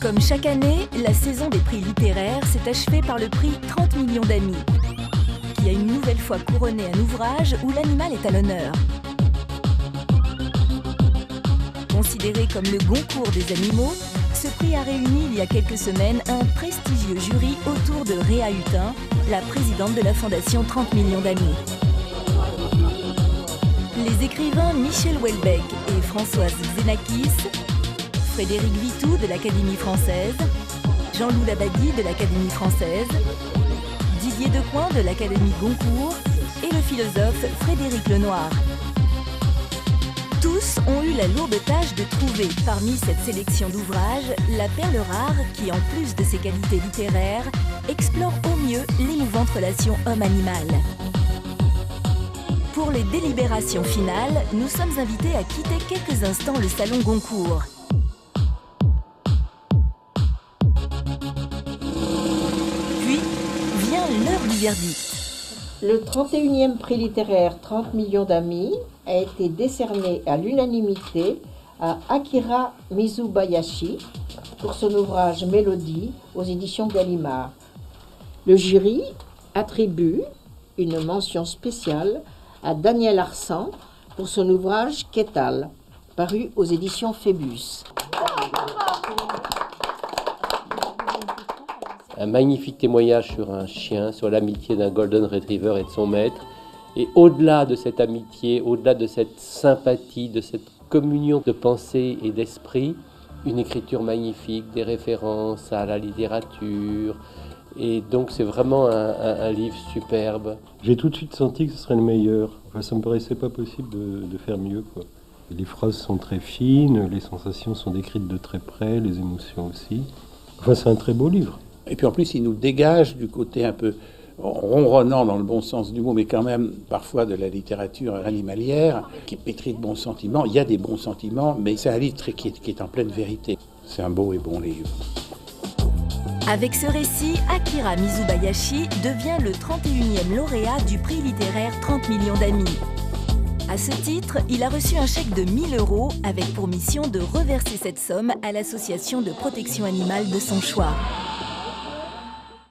Comme chaque année, la saison des prix littéraires s'est achevée par le prix 30 millions d'amis, qui a une nouvelle fois couronné un ouvrage où l'animal est à l'honneur. Considéré comme le Goncourt des animaux, ce prix a réuni il y a quelques semaines un prestigieux jury autour de Réa Hutin, la présidente de la fondation 30 millions d'amis. Les écrivains Michel Houellebecq et Françoise Xenakis, Frédéric Vitou de l'Académie française, Jean-Loup Labadie de l'Académie française, Didier Decoing de l'Académie Goncourt et le philosophe Frédéric Lenoir. Tous ont eu la lourde tâche de trouver, parmi cette sélection d'ouvrages, la perle rare qui, en plus de ses qualités littéraires, explore au mieux l'émouvante relation homme-animal. Pour les délibérations finales, nous sommes invités à quitter quelques instants le salon Goncourt. Puis vient l'heure du verdict. Le 31e prix littéraire 30 millions d'amis a été décerné à l'unanimité à Akira Mizubayashi pour son ouvrage Mélodie aux éditions Gallimard. Le jury attribue une mention spéciale à Daniel Arsan pour son ouvrage Quétal, paru aux éditions Phébus. Un magnifique témoignage sur un chien, sur l'amitié d'un Golden Retriever et de son maître. Et au-delà de cette amitié, au-delà de cette sympathie, de cette communion de pensée et d'esprit, une écriture magnifique, des références à la littérature. Et donc c'est vraiment un livre superbe. J'ai tout de suite senti que ce serait le meilleur. Enfin, ça me paraissait pas possible de faire mieux, quoi. Et les phrases sont très fines, les sensations sont décrites de très près, les émotions aussi. Enfin, c'est un très beau livre. Et puis en plus, il nous dégage du côté un peu ronronnant dans le bon sens du mot, mais quand même parfois de la littérature animalière, qui est pétrie de bons sentiments. Il y a des bons sentiments, mais c'est un livre qui est en pleine vérité. C'est un beau et bon livre. Avec ce récit, Akira Mizubayashi devient le 31e lauréat du prix littéraire 30 millions d'amis. À ce titre, il a reçu un chèque de 1 000 € avec pour mission de reverser cette somme à l'association de protection animale de son choix.